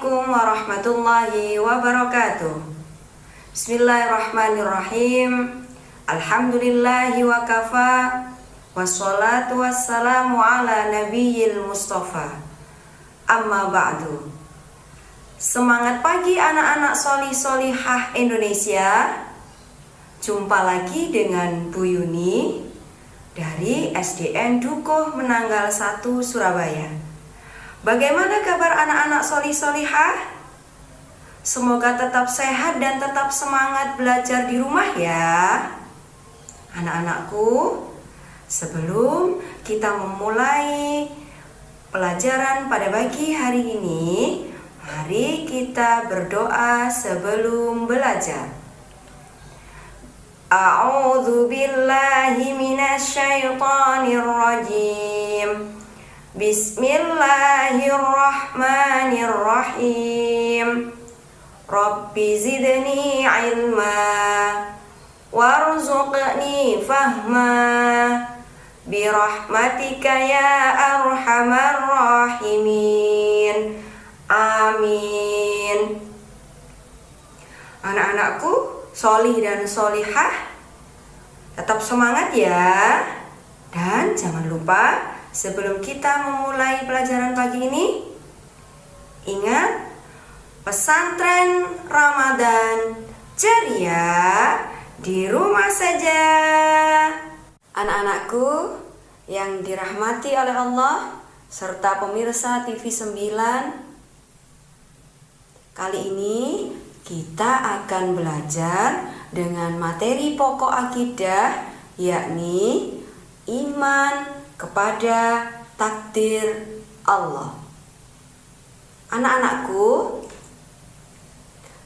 Assalamualaikum warahmatullahi wabarakatuh. Bismillahirrahmanirrahim. Alhamdulillahi wa kafa. Wassalatu wassalamu ala nabiyil mustafa. Amma ba'du. Semangat pagi anak-anak solih-solihah Indonesia. Jumpa lagi dengan Bu Yuni dari SDN Dukuh Menanggal 1 Surabaya. Bagaimana kabar anak-anak solih-solihah? Semoga tetap sehat dan tetap semangat belajar di rumah ya. Anak-anakku, sebelum kita memulai pelajaran pada pagi hari ini, mari kita berdoa sebelum belajar. A'udzu billahi minasyaitonir rajim. Bismillahirrahmanirrahim. Rabbi zidni ilma warzuqni fahma birahmatika ya arhamar rahimin. Amin. Anak-anakku solih dan solihah, tetap semangat ya. Dan jangan lupa, sebelum kita memulai pelajaran pagi ini, ingat pesantren Ramadan ceria di rumah saja. Anak-anakku yang dirahmati oleh Allah serta pemirsa TV 9, kali ini kita akan belajar dengan materi pokok akidah, yakni iman kepada takdir Allah. Anak-anakku,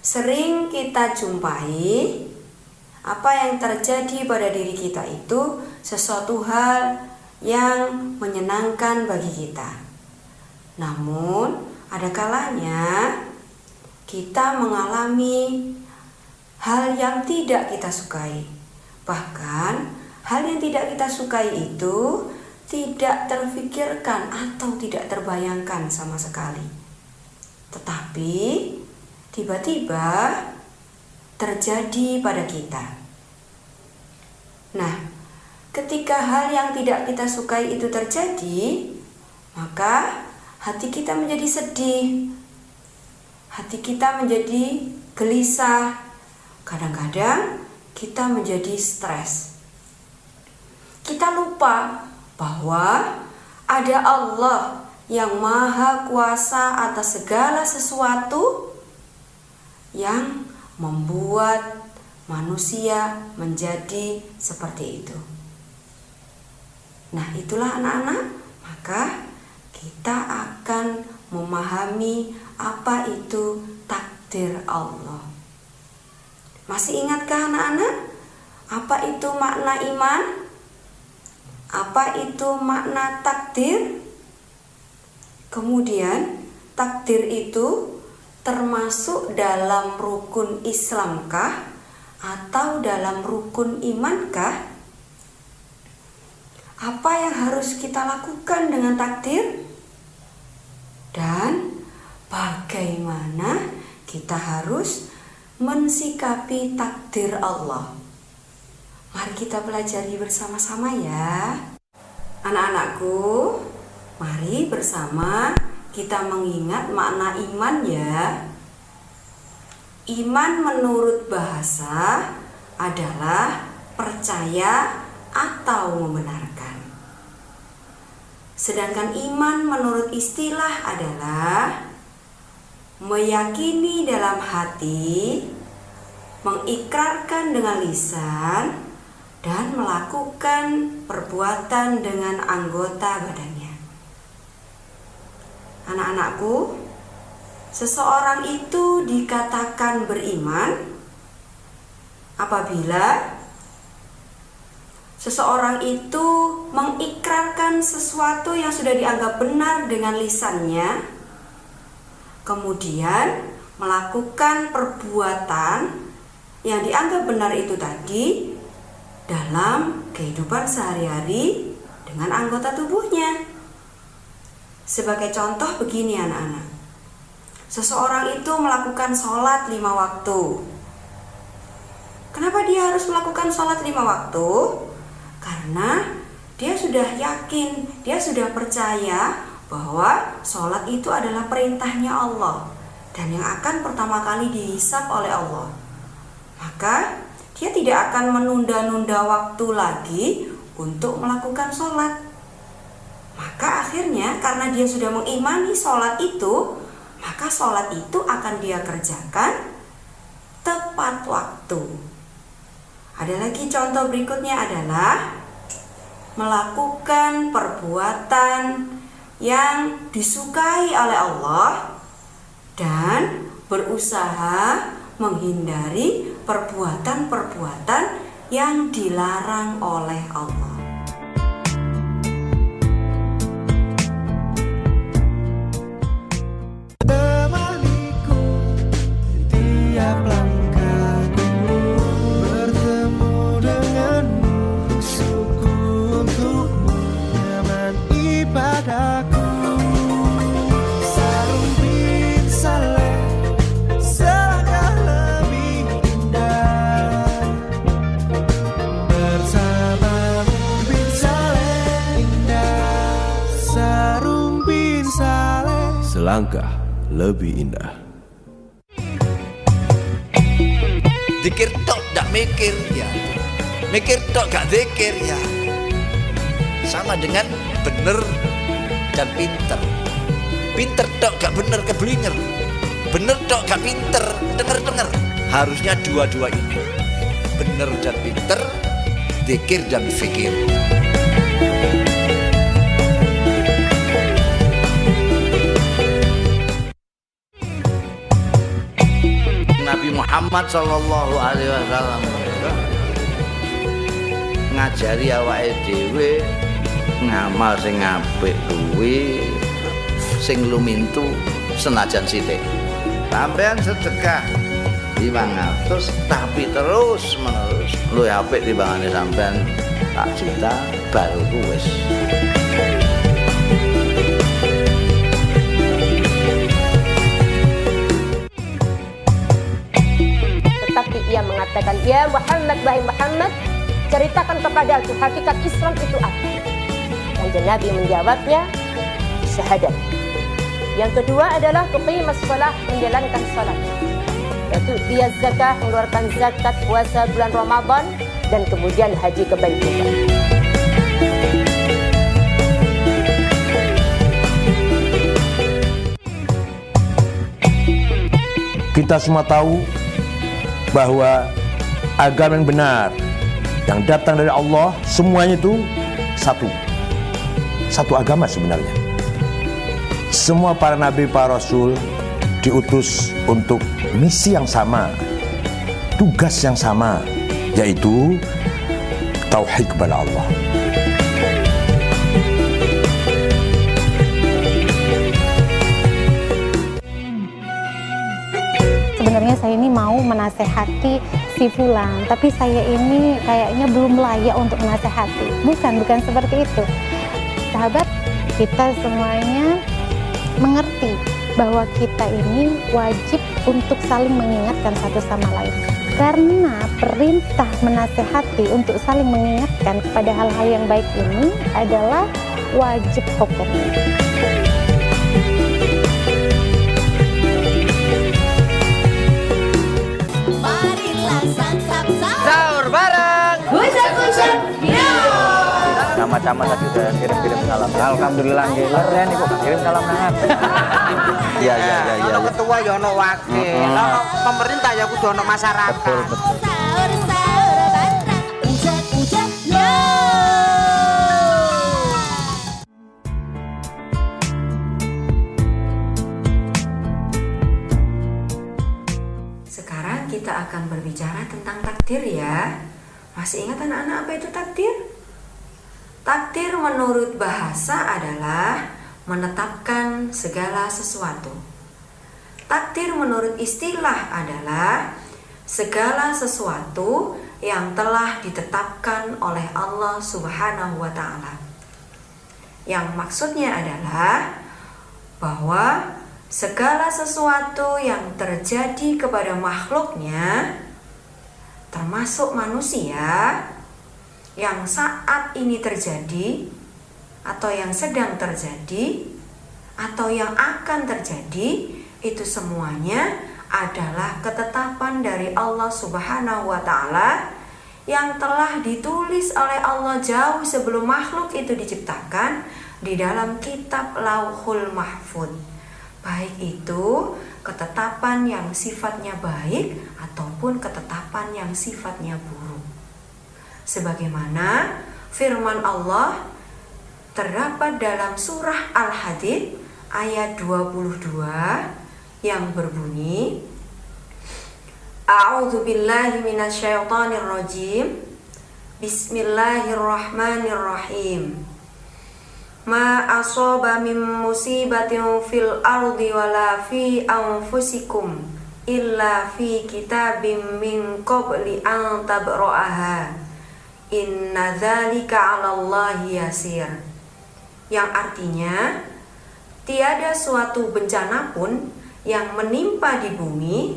sering kita jumpai apa yang terjadi pada diri kita itu sesuatu hal yang menyenangkan bagi kita. Namun, ada kalanya kita mengalami hal yang tidak kita sukai. Bahkan, hal yang tidak kita sukai itu tidak terfikirkan atau tidak terbayangkan sama sekali. Tetapi tiba-tiba terjadi pada kita. Nah, ketika hal yang tidak kita sukai itu terjadi, maka hati kita menjadi sedih. Hati kita menjadi gelisah. Kadang-kadang kita menjadi stres. Kita lupa bahwa ada Allah yang maha kuasa atas segala sesuatu yang membuat manusia menjadi seperti itu. Nah, itulah anak-anak, maka kita akan memahami apa itu takdir Allah. Masih ingatkah anak-anak? Apa itu makna iman? Apa itu makna takdir? Kemudian, takdir itu termasuk dalam rukun Islamkah atau dalam rukun imankah? Apa yang harus kita lakukan dengan takdir? Dan bagaimana kita harus mensikapi takdir Allah? Mari kita pelajari bersama-sama ya. Anak-anakku, mari bersama kita mengingat makna iman ya. Iman menurut bahasa adalah percaya atau membenarkan. Sedangkan iman menurut istilah adalah meyakini dalam hati, mengikrarkan dengan lisan, dan melakukan perbuatan dengan anggota badannya. Anak-anakku, seseorang itu dikatakan beriman apabila seseorang itu mengikrarkan sesuatu yang sudah dianggap benar dengan lisannya, kemudian melakukan perbuatan yang dianggap benar itu tadi dalam kehidupan sehari-hari dengan anggota tubuhnya. Sebagai contoh begini anak-anak, seseorang itu melakukan sholat 5 waktu. Kenapa dia harus melakukan sholat 5 waktu? Karena dia sudah yakin, dia sudah percaya bahwa sholat itu adalah perintahnya Allah dan yang akan pertama kali dihisab oleh Allah. Maka dia tidak akan menunda-nunda waktu lagi untuk melakukan sholat. Maka akhirnya karena dia sudah mengimani sholat itu, maka sholat itu akan dia kerjakan tepat waktu. Ada lagi contoh berikutnya adalah melakukan perbuatan yang disukai oleh Allah dan berusaha menghindari perbuatan-perbuatan yang dilarang oleh Allah. Temaniku tiap langkahku, bertemu denganmu, suku untukmu, nyaman ibadahku. Sarung bin saleh, selangkah lebih indah, bersamamu bin saleh indah. Sarung bin saleh, selangkah lebih indah. Zikir tok gak mikir ya, mikir tok gak zikir ya, sama dengan bener dan pinter. Pinter tok gak bener keblinger, bener tok gak pinter denger. Harusnya dua-dua ini, bener dan pinter, zikir dan fikir. Nabi Muhammad sallallahu alaihi wasallam ngajari awake dhewe ngamal sing apik kuwi sing lumintu senajan sithik. Sampeyan sedekah 500 tapi terus menerus luwih apik timbangane sampeyan tak juta baru wis. Tetapi ia mengatakan, ya Muhammad, wahai Muhammad, ceritakan kepada aku hakikat Islam itu apa. Dan Nabi menjawabnya, syahadat. Yang kedua adalah tuqimas shalah, menjalankan salat. Yaitu dia zakah, mengeluarkan zakat, puasa bulan Ramadan, dan kemudian haji ke Baitullah. Kita semua tahu bahwa agama yang benar yang datang dari Allah semuanya itu satu agama sebenarnya. Semua para nabi, para rasul diutus untuk misi yang sama, tugas yang sama, yaitu tauhid kepada Allah. Sebenarnya saya ini mau menasehati si fulan, tapi saya ini kayaknya belum layak untuk menasehati. Bukan seperti itu. Sahabat, kita semuanya mengerti bahwa kita ini wajib untuk saling mengingatkan satu sama lain. Karena perintah menasehati untuk saling mengingatkan kepada hal-hal yang baik ini adalah wajib hukumnya. Sahur bareng. Sama-sama tadi udah kirim salam. Alhamdulillah nggih. Keren iku kirim salam nangat. Iya. Ono ketua ya ono wakil. Ono pemerintah ya kudu ono masyarakat. Betul. Sekarang kita akan berbicara tentang takdir ya. Masih ingat anak-anak apa itu takdir? Takdir menurut bahasa adalah menetapkan segala sesuatu. Takdir menurut istilah adalah segala sesuatu yang telah ditetapkan oleh Allah Subhanahu wa Ta'ala. Yang maksudnya adalah bahwa segala sesuatu yang terjadi kepada makhluknya, termasuk manusia, yang saat ini terjadi, atau yang sedang terjadi, atau yang akan terjadi, itu semuanya adalah ketetapan dari Allah Subhanahu wa Ta'ala yang telah ditulis oleh Allah jauh sebelum makhluk itu diciptakan di dalam kitab Lauhul Mahfuz. Baik itu ketetapan yang sifatnya baik ataupun ketetapan yang sifatnya buruk. Sebagaimana firman Allah terdapat dalam surah Al-Hadid ayat 22 yang berbunyi, A'udzu billahi minasyaitonir rajim. Bismillahirrahmanirrahim. Ma asaba min musibatin fil ardi wala fi anfusikum illa fi kitabim min qabli an tabra'aha. Inna dzalika 'alallahi yasir. Yang artinya, tiada suatu bencana pun yang menimpa di bumi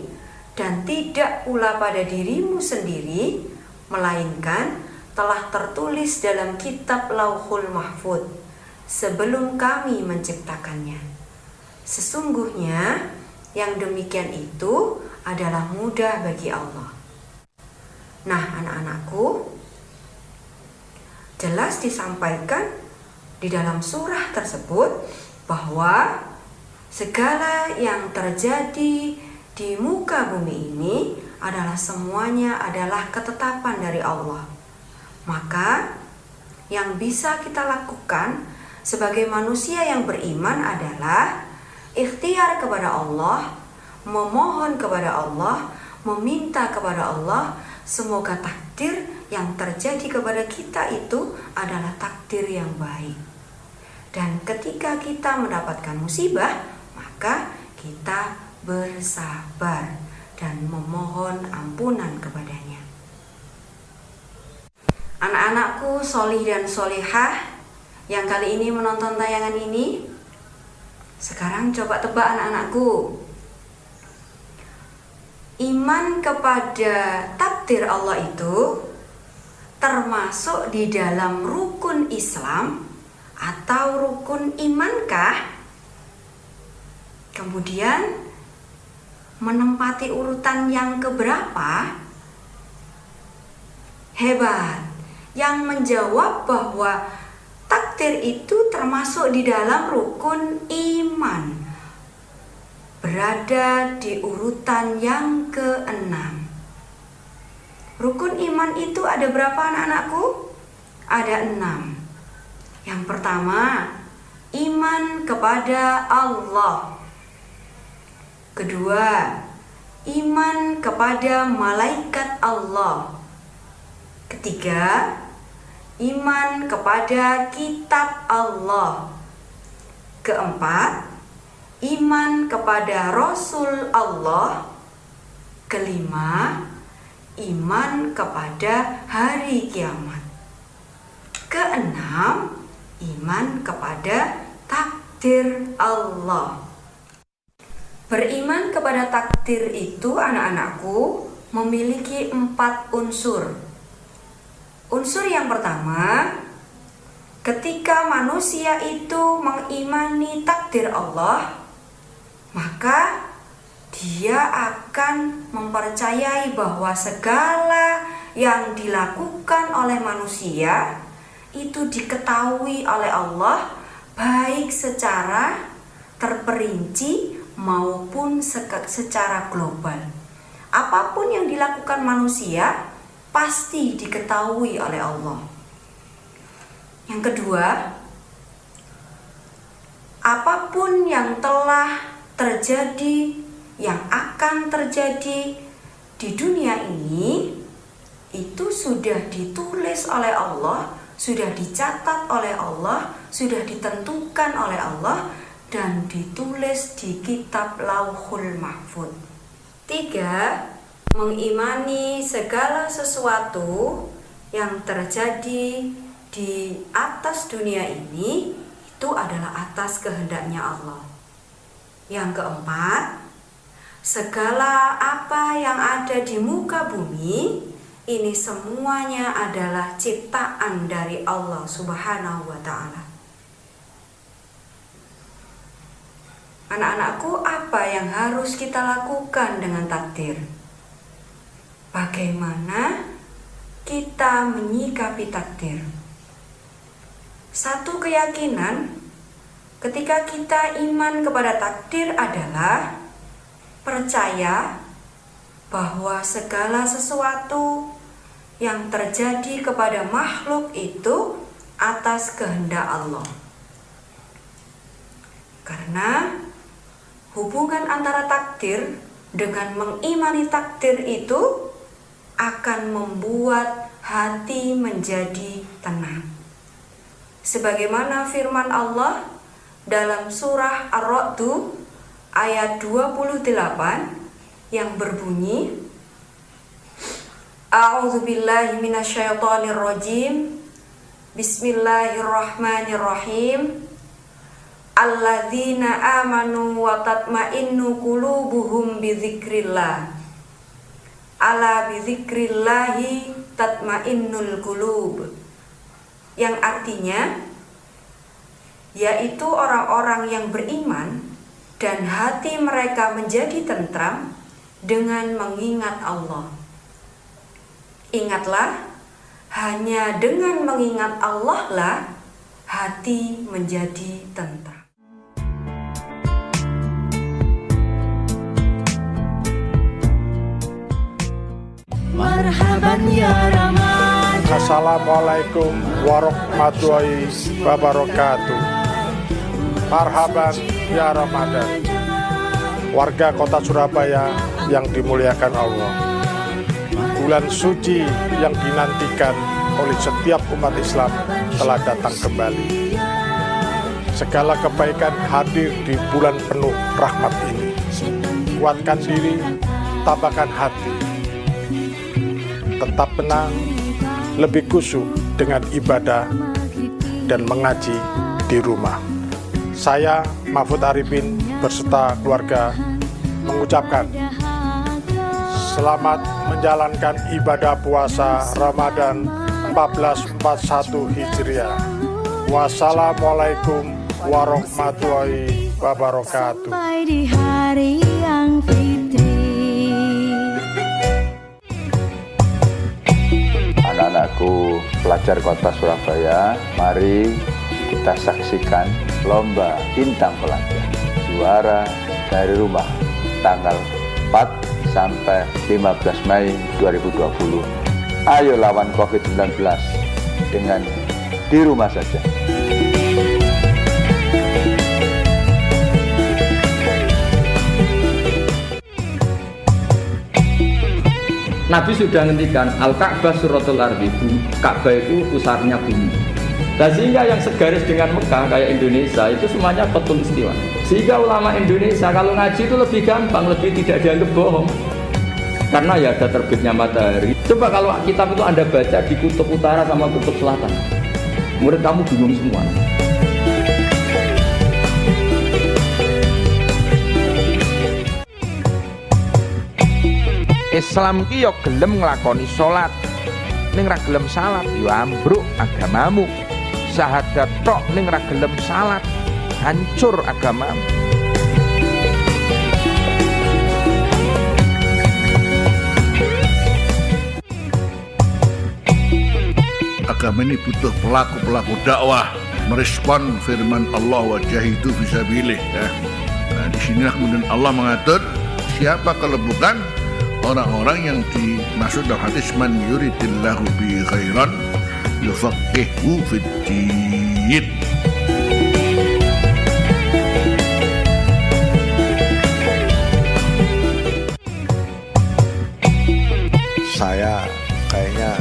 dan tidak pula pada dirimu sendiri, melainkan telah tertulis dalam kitab Lauhul Mahfuz sebelum kami menciptakannya. Sesungguhnya yang demikian itu adalah mudah bagi Allah. Nah, anak-anakku, jelas disampaikan di dalam surah tersebut bahwa segala yang terjadi di muka bumi ini adalah semuanya adalah ketetapan dari Allah. Maka yang bisa kita lakukan sebagai manusia yang beriman adalah ikhtiar kepada Allah, memohon kepada Allah, meminta kepada Allah, semoga takdir yang terjadi kepada kita itu adalah takdir yang baik. Dan ketika kita mendapatkan musibah, maka kita bersabar dan memohon ampunan kepadanya. Anak-anakku solih dan solihah yang kali ini menonton tayangan ini, sekarang coba tebak anak-anakku. Iman kepada takdir Allah itu termasuk di dalam rukun Islam atau rukun imankah? Kemudian menempati urutan yang keberapa? Hebat. Yang menjawab bahwa takdir itu termasuk di dalam rukun iman, berada di urutan yang ke-6. Rukun iman itu ada berapa anak-anakku? Ada 6. Yang pertama, iman kepada Allah. Kedua, iman kepada malaikat Allah. Ketiga, iman kepada kitab Allah. Keempat, iman kepada Rasul Allah. Kelima, iman kepada hari kiamat. Keenam, iman kepada takdir Allah. Beriman kepada takdir itu, anak-anakku, memiliki 4 unsur. Unsur yang pertama, ketika manusia itu mengimani takdir Allah, maka dia akan mempercayai bahwa segala yang dilakukan oleh manusia itu diketahui oleh Allah, baik secara terperinci maupun secara global. Apapun yang dilakukan manusia pasti diketahui oleh Allah. Yang kedua, apapun yang telah terjadi, yang akan terjadi di dunia ini, itu sudah ditulis oleh Allah, sudah dicatat oleh Allah, sudah ditentukan oleh Allah, dan ditulis di kitab Lauhul Mahfuz. 3. Mengimani segala sesuatu yang terjadi di atas dunia ini itu adalah atas kehendaknya Allah. Yang keempat, segala apa yang ada di muka bumi ini semuanya adalah ciptaan dari Allah Subhanahu wa Ta'ala. Anak-anakku, apa yang harus kita lakukan dengan takdir? Bagaimana kita menyikapi takdir? Satu keyakinan ketika kita iman kepada takdir adalah percaya bahwa segala sesuatu yang terjadi kepada makhluk itu atas kehendak Allah. Karena hubungan antara takdir dengan mengimani takdir itu akan membuat hati menjadi tenang. Sebagaimana firman Allah dalam surah Ar-Ra'd ayat 28 yang berbunyi, A'udzubillahi minasyaitonirrajim. Bismillahirrahmanirrahim. Alladzina amanu wa tatma'innu qulubuhum bidzikrillah. Ala bidzikrillahi tatma'innul qulub. Yang artinya yaitu orang-orang yang beriman dan hati mereka menjadi tentram dengan mengingat Allah. Ingatlah, hanya dengan mengingat Allah lah hati menjadi tentram. Marhaban ya Ramadan. Assalamualaikum warahmatullahi wabarakatuh. Marhaban ya Ramadan. Warga kota Surabaya yang dimuliakan Allah, bulan suci yang dinantikan oleh setiap umat Islam telah datang kembali. Segala kebaikan hadir di bulan penuh rahmat ini. Kuatkan diri, tambahkan hati, tetap tenang, lebih khusyuk dengan ibadah dan mengaji di rumah. Saya Mahfud Arifin beserta keluarga mengucapkan selamat menjalankan ibadah puasa Ramadan 1441 Hijriah. Wassalamualaikum warahmatullahi wabarakatuh. Sampai di hari yang fitri. Anak-anakku pelajar kota Surabaya, mari kita saksikan lomba bintang pelajar juara dari rumah tanggal 4 sampai 15 Mei 2020. Ayo lawan COVID-19 dengan di rumah saja. Nabi sudah ngendikan Al-Ka'bah suratul ardi, Ka'bah itu pusarnya bumi. Nah, sehingga yang segaris dengan Mekah kayak Indonesia itu semuanya betul istiwa. Sehingga ulama Indonesia kalau ngaji itu lebih gampang, lebih tidak dianggap bohong. Karena ya ada terbitnya matahari. Coba kalau kitab itu Anda baca di kutub utara sama kutub selatan, murid kamu bingung semua. Islam ki yo gelem nglakoni salat, ning ra gelem salat yo ambruk agamamu. Syahadat tok ning ra gelem salat, hancur agamamu. Agama ini butuh pelaku-pelaku dakwah merespon firman Allah wa jahidu fisabilillah ya. Nah, disinilah kemudian Allah mengatur siapa kalau bukan orang-orang yang dimaksud dalam hadis man yuridillahu bi khairan yufaqihu fiddin. Saya kayaknya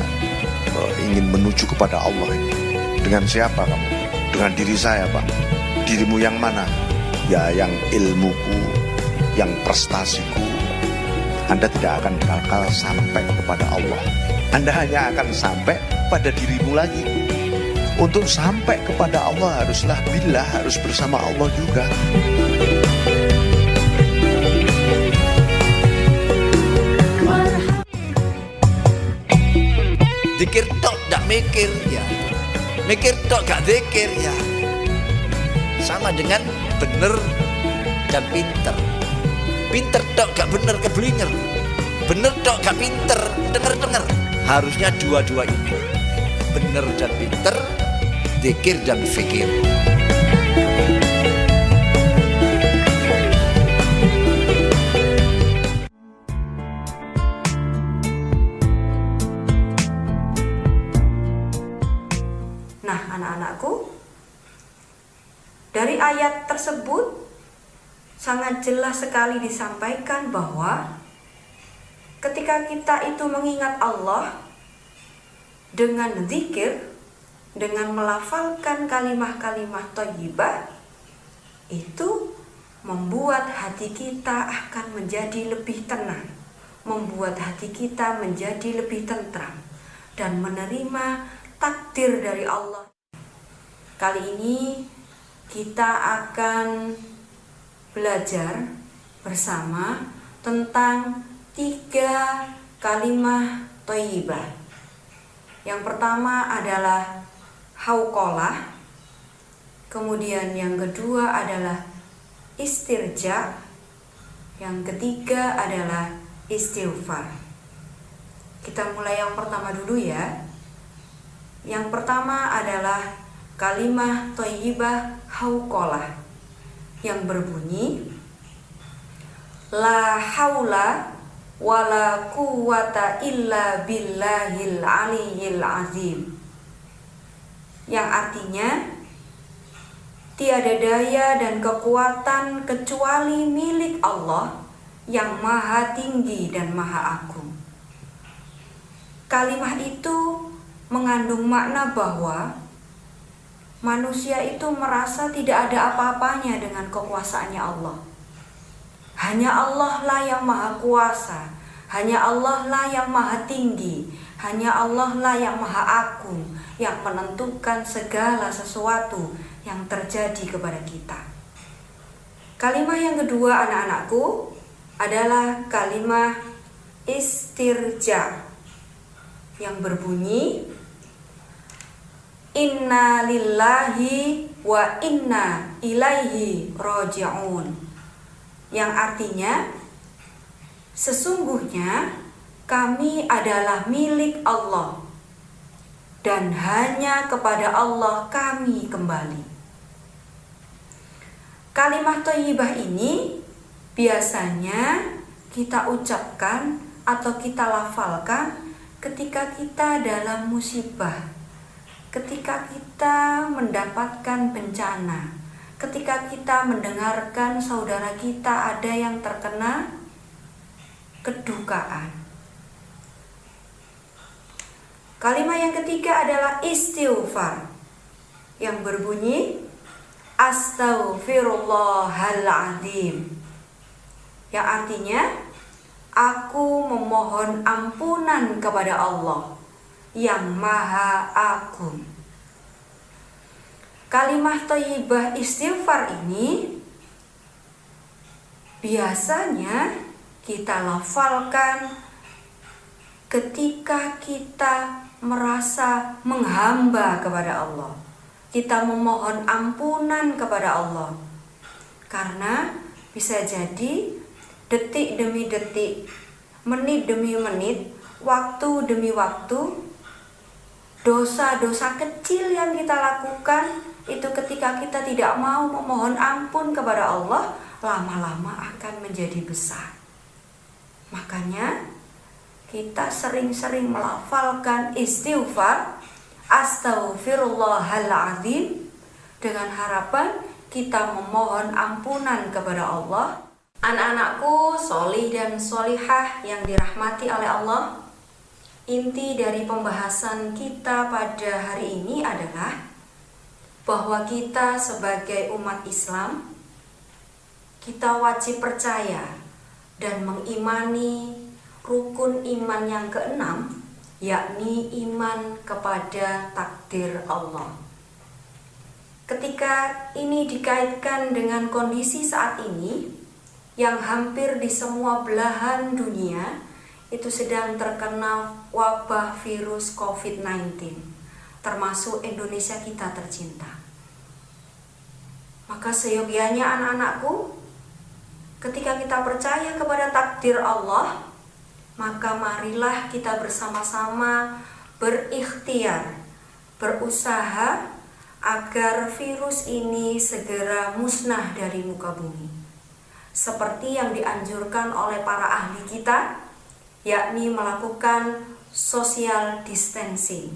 ingin menuju kepada Allah ini. Dengan siapa kamu? Dengan diri saya, Pak. Dirimu yang mana? Ya, yang ilmuku, yang prestasiku. Anda tidak akan bakal sampai kepada Allah. Anda hanya akan sampai pada dirimu lagi. Untuk sampai kepada Allah haruslah billah, harus bersama Allah juga. Zikir tok gak mikir ya. Mikir tok gak zikir ya. Sama dengan bener dan pinter. Pinter tok gak bener keblinger. Bener tok gak pinter denger-denger. Harusnya dua-dua ini. Bener dan pinter, zikir dan fikir. Nah, anak-anakku, dari ayat tersebut sangat jelas sekali disampaikan bahwa ketika kita itu mengingat Allah dengan zikir, dengan melafalkan kalimah-kalimah thayyibah, itu membuat hati kita akan menjadi lebih tenang, membuat hati kita menjadi lebih tentram dan menerima takdir dari Allah. Kali ini kita akan belajar bersama tentang 3 kalimah thayyibah. Yang pertama adalah hauqalah, kemudian yang kedua adalah istirja, yang ketiga adalah istighfar. Kita mulai yang pertama dulu ya. Yang pertama adalah kalimah thayyibah hauqalah yang berbunyi la haula wala quwwata illa billahil aliyyil azim, yang artinya tiada daya dan kekuatan kecuali milik Allah yang maha tinggi dan maha agung. Kalimah itu mengandung makna bahwa manusia itu merasa tidak ada apa-apanya dengan kekuasaannya Allah. Hanya Allah lah yang maha kuasa, hanya Allah lah yang maha tinggi, hanya Allah lah yang maha agung, yang menentukan segala sesuatu yang terjadi kepada kita. Kalimah yang kedua, anak-anakku, adalah kalimah istirja yang berbunyi inna lillahi wa inna ilaihi raji'un, yang artinya sesungguhnya kami adalah milik Allah dan hanya kepada Allah kami kembali. Kalimah thayyibah ini biasanya kita ucapkan atau kita lafalkan ketika kita dalam musibah, ketika kita mendapatkan bencana, ketika kita mendengarkan saudara kita ada yang terkena kedukaan. Kalimat yang ketiga adalah istighfar yang berbunyi astaghfirullahaladzim, yang artinya aku memohon ampunan kepada Allah yang maha agung. Kalimah thayyibah istighfar ini biasanya kita lafalkan ketika kita merasa menghamba kepada Allah, kita memohon ampunan kepada Allah. Karena bisa jadi detik demi detik, menit demi menit, waktu demi waktu, dosa-dosa kecil yang kita lakukan itu ketika kita tidak mau memohon ampun kepada Allah, lama-lama akan menjadi besar. Makanya kita sering-sering melafalkan istighfar astaghfirullahaladzim dengan harapan kita memohon ampunan kepada Allah. Anak-anakku sholih dan sholihah yang dirahmati oleh Allah, inti dari pembahasan kita pada hari ini adalah bahwa kita sebagai umat Islam, kita wajib percaya dan mengimani rukun iman yang keenam, yakni iman kepada takdir Allah. Ketika ini dikaitkan dengan kondisi saat ini, yang hampir di semua belahan dunia itu sedang terkena wabah virus COVID-19, termasuk Indonesia kita tercinta. Maka seyogianya anak-anakku, ketika kita percaya kepada takdir Allah, maka marilah kita bersama-sama berikhtiar, berusaha agar virus ini segera musnah dari muka bumi. Seperti yang dianjurkan oleh para ahli kita, yakni melakukan social distancing,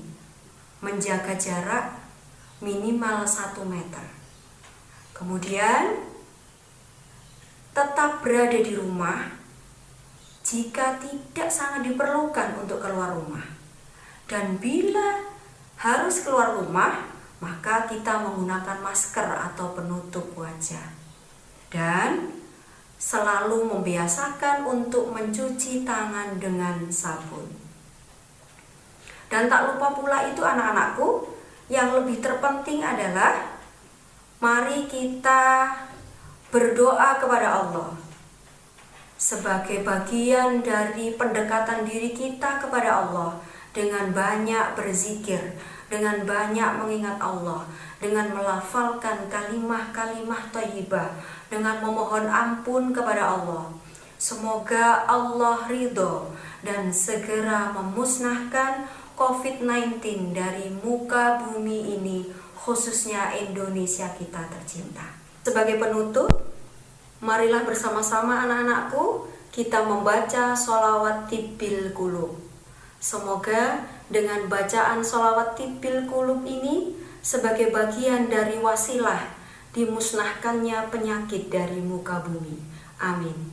menjaga jarak minimal 1 meter. Kemudian tetap berada di rumah jika tidak sangat diperlukan untuk keluar rumah. Dan bila harus keluar rumah, maka kita menggunakan masker atau penutup wajah. Dan selalu membiasakan untuk mencuci tangan dengan sabun. Dan tak lupa pula itu anak-anakku, yang lebih terpenting adalah mari kita berdoa kepada Allah sebagai bagian dari pendekatan diri kita kepada Allah, dengan banyak berzikir, dengan banyak mengingat Allah, dengan melafalkan kalimah-kalimah thayyibah, dengan memohon ampun kepada Allah. Semoga Allah ridho dan segera memusnahkan COVID-19 dari muka bumi ini, khususnya Indonesia kita tercinta. Sebagai penutup, marilah bersama-sama anak-anakku kita membaca sholawat tibbil qulub. Semoga dengan bacaan sholawat tibbil qulub ini sebagai bagian dari wasilah dimusnahkannya penyakit dari muka bumi. Amin.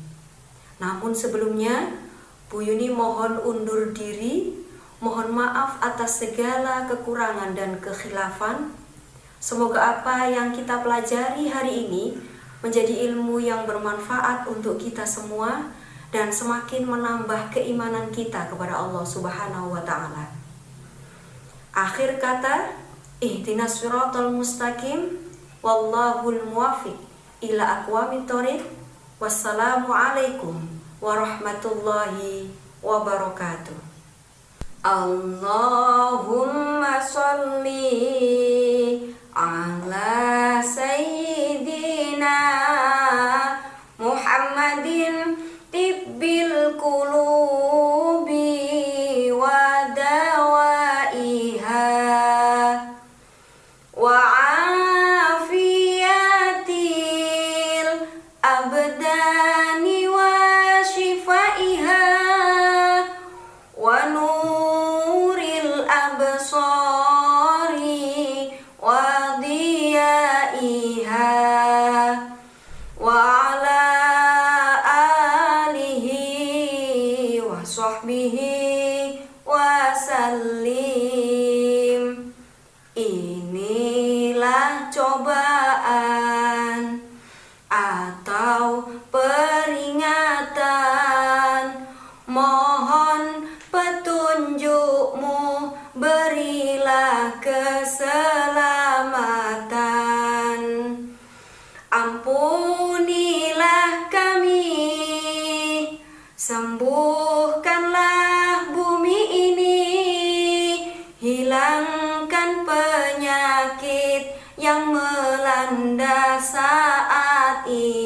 Namun sebelumnya, Bu Yuni mohon undur diri, mohon maaf atas segala kekurangan dan kekhilafan. Semoga apa yang kita pelajari hari ini menjadi ilmu yang bermanfaat untuk kita semua dan semakin menambah keimanan kita kepada Allah Subhanahu wa Ta'ala. Akhir kata, ihdinas siratal mustaqim, wallahul muwafiq ila aqwamit thoriq. Wassalamualaikum warahmatullahi wabarakatuh. Allahumma sholli ala sayyidina Muhammadin tibbil qulubi wa dawaiha wa abdani wa shifaiha wa nuril absari wa diyaiha wa ala alihi wa sahbihi wa sallim. Inilah cobaan atau peringatan, mohon petunjukmu, berilah keselamatan. Ampunilah kami, sembuhkanlah bumi ini, hilangkan penyakit yang melanda saat ini.